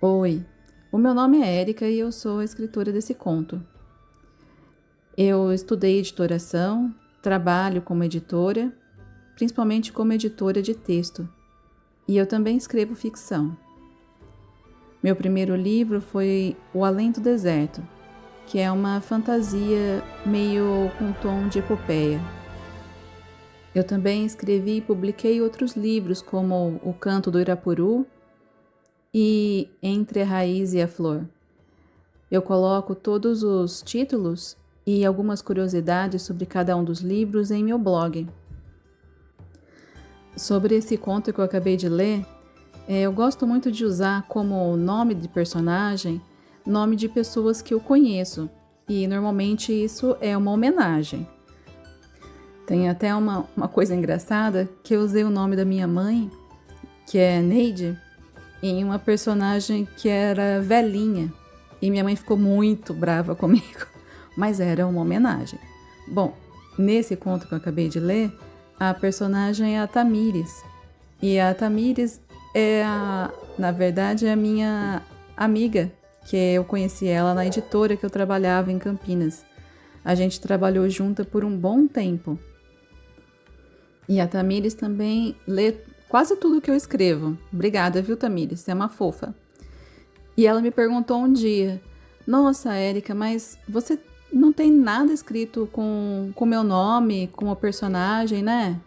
Oi, o meu nome é Érica e eu sou a escritora desse conto. Eu estudei editoração, trabalho como editora, principalmente como editora de texto, e eu também escrevo ficção. Meu primeiro livro foi O Além do Deserto, que é uma fantasia meio com tom de epopeia. Eu também escrevi e publiquei outros livros como O Canto do Irapuru e Entre a Raiz e a Flor. Eu coloco todos os títulos e algumas curiosidades sobre cada um dos livros em meu blog. Sobre esse conto que eu acabei de ler, eu gosto muito de usar como nome de personagem nome de pessoas que eu conheço, e normalmente isso é uma homenagem. Tem até uma coisa engraçada que eu usei o nome da minha mãe, que é Neide, em uma personagem que era velhinha, e minha mãe ficou muito brava comigo, mas era uma homenagem. Bom, nesse conto que eu acabei de ler, a personagem é a Tamires, e a Tamires na verdade, é a minha amiga, que eu conheci ela na editora que eu trabalhava em Campinas. A gente trabalhou junta por um bom tempo. E a Tamires também lê quase tudo que eu escrevo. Obrigada, viu, Tamires? Você é uma fofa. E ela me perguntou um dia: Nossa, Érica, mas você não tem nada escrito com meu nome, com o personagem, né?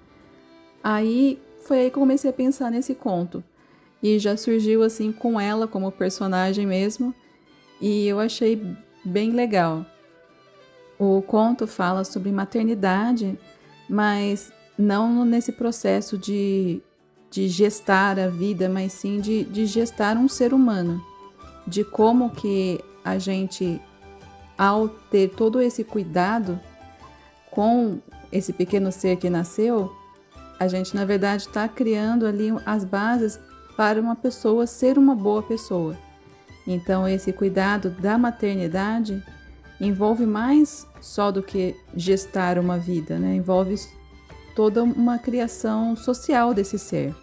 Aí foi aí que eu comecei a pensar nesse conto. E já surgiu assim com ela como personagem mesmo. E eu achei bem legal. O conto fala sobre maternidade, mas não nesse processo de gestar a vida, mas sim de gestar um ser humano. De como que a gente, ao ter todo esse cuidado com esse pequeno ser que nasceu, a gente na verdade está criando ali as bases para uma pessoa ser uma boa pessoa. Então esse cuidado da maternidade envolve mais só do que gestar uma vida, né? Envolve toda uma criação social desse ser.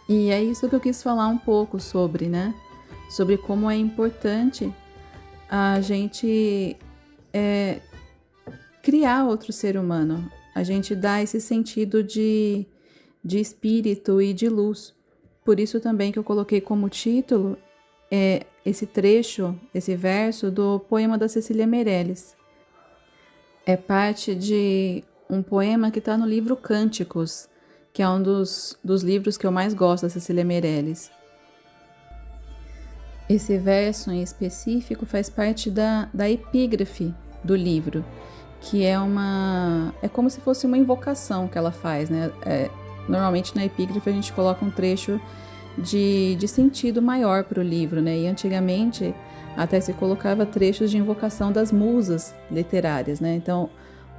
E é isso que eu quis falar um pouco sobre, né? Sobre como é importante a gente criar outro ser humano, a gente dá esse sentido de espírito e de luz. Por isso também que eu coloquei como título esse trecho, esse verso do poema da Cecília Meirelles. É parte de um poema que está no livro Cânticos, que é um dos livros que eu mais gosto da Cecília Meirelles. Esse verso em específico faz parte da epígrafe do livro, que é como se fosse uma invocação que ela faz, né? Normalmente na epígrafe a gente coloca um trecho de sentido maior para o livro, né? E antigamente até se colocava trechos de invocação das musas literárias, né? Então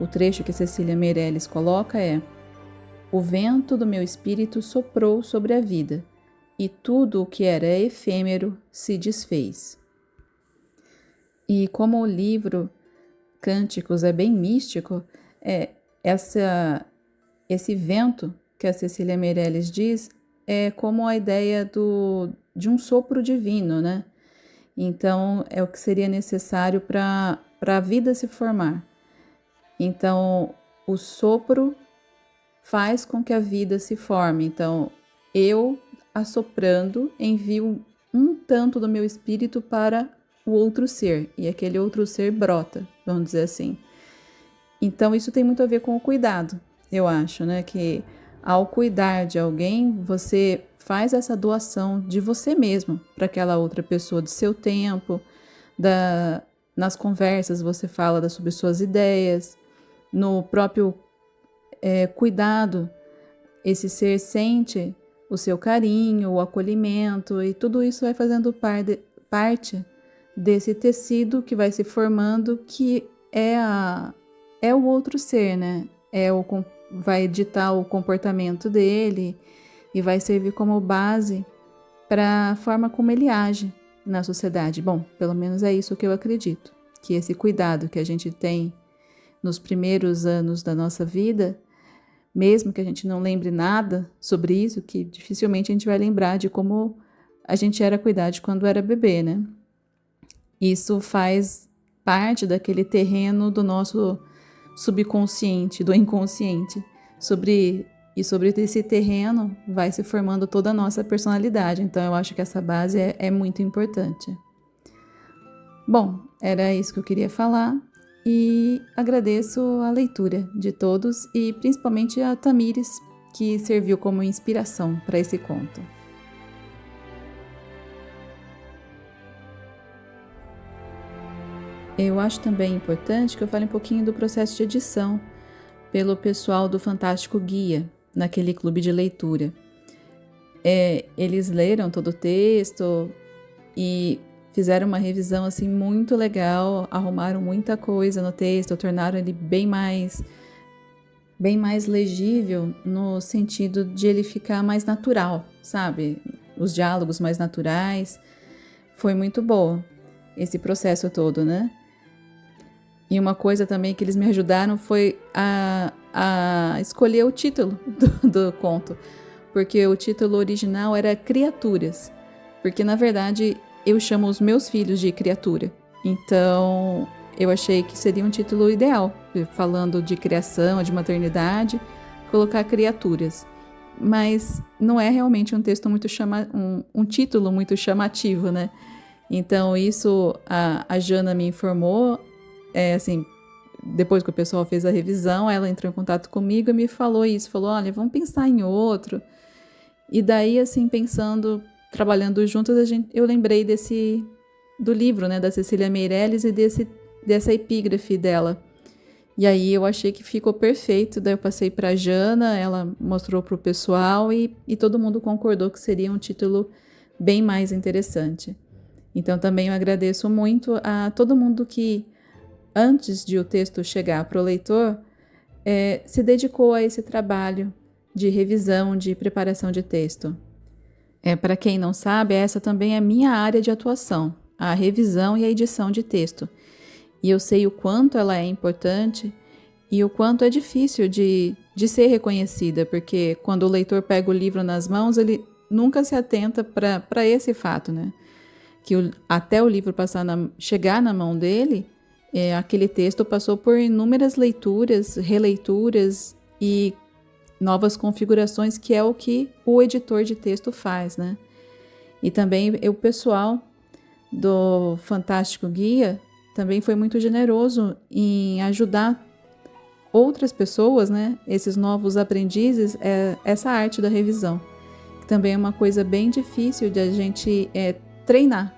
o trecho que Cecília Meirelles coloca é: O vento do meu espírito soprou sobre a vida, e tudo o que era efêmero se desfez. E como o livro Cânticos é bem místico, esse vento que a Cecília Meirelles diz é como a ideia de um sopro divino, né? Então, é o que seria necessário para a vida se formar. Então, o sopro faz com que a vida se forme. Então, eu, assoprando, envio um tanto do meu espírito para o outro ser, e aquele outro ser brota, vamos dizer assim. Então, isso tem muito a ver com o cuidado, eu acho, né? Que ao cuidar de alguém, você faz essa doação de você mesmo para aquela outra pessoa, do seu tempo, nas conversas você fala sobre suas ideias, no próprio cuidado, esse ser sente o seu carinho, o acolhimento, e tudo isso vai fazendo parte desse tecido que vai se formando, que é o outro ser, né? Vai ditar o comportamento dele e vai servir como base para a forma como ele age na sociedade. Bom, pelo menos é isso que eu acredito, que esse cuidado que a gente tem nos primeiros anos da nossa vida, mesmo que a gente não lembre nada sobre isso, que dificilmente a gente vai lembrar de como a gente era cuidar de quando era bebê, né? Isso faz parte daquele terreno do nosso subconsciente, do inconsciente. Sobre esse terreno vai se formando toda a nossa personalidade. Então eu acho que essa base é muito importante. Bom, era isso que eu queria falar e agradeço a leitura de todos e principalmente a Tamires, que serviu como inspiração para esse conto. Eu acho também importante que eu fale um pouquinho do processo de edição pelo pessoal do Fantástico Guia, naquele clube de leitura. Eles leram todo o texto e fizeram uma revisão assim muito legal, arrumaram muita coisa no texto, tornaram ele bem mais legível no sentido de ele ficar mais natural, sabe? Os diálogos mais naturais. Foi muito bom esse processo todo, né? E uma coisa também que eles me ajudaram foi a escolher o título do conto, porque o título original era Criaturas, porque na verdade eu chamo os meus filhos de criatura. Então eu achei que seria um título ideal, falando de criação, de maternidade, colocar criaturas. Mas não é realmente um texto muito um título muito chamativo, né? Então isso a Jana me informou, assim, depois que o pessoal fez a revisão, ela entrou em contato comigo e me falou isso, falou, olha, vamos pensar em outro. E daí, assim, pensando, trabalhando juntas, eu lembrei do livro, né, da Cecília Meirelles e dessa epígrafe dela. E aí eu achei que ficou perfeito, daí eu passei para a Jana, ela mostrou para o pessoal e todo mundo concordou que seria um título bem mais interessante. Então também eu agradeço muito a todo mundo que, antes de o texto chegar para o leitor, se dedicou a esse trabalho de revisão, de preparação de texto. Para quem não sabe, essa também é a minha área de atuação, a revisão e a edição de texto. E eu sei o quanto ela é importante e o quanto é difícil de ser reconhecida, porque quando o leitor pega o livro nas mãos, ele nunca se atenta para esse fato, né? Que até o livro chegar na mão dele, aquele texto passou por inúmeras leituras, releituras e novas configurações, que é o que o editor de texto faz, né? E também o pessoal do Fantástico Guia também foi muito generoso em ajudar outras pessoas, né? Esses novos aprendizes, essa arte da revisão, que também é uma coisa bem difícil de a gente treinar.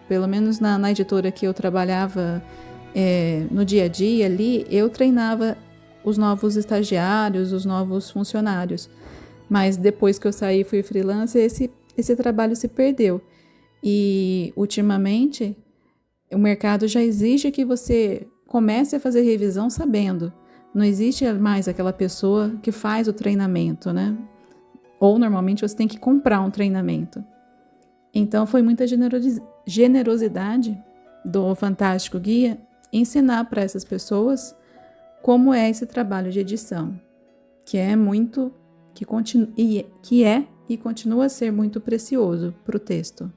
Pelo menos na editora que eu trabalhava no dia a dia ali, eu treinava os novos estagiários, os novos funcionários. Mas depois que eu saí e fui freelancer, esse trabalho se perdeu. E ultimamente o mercado já exige que você comece a fazer revisão sabendo. Não existe mais aquela pessoa que faz o treinamento, né? Ou normalmente você tem que comprar um treinamento. Então foi muita generosidade do Fantástico Guia ensinar para essas pessoas como é esse trabalho de edição, que é muito, que é e continua a ser muito precioso para o texto.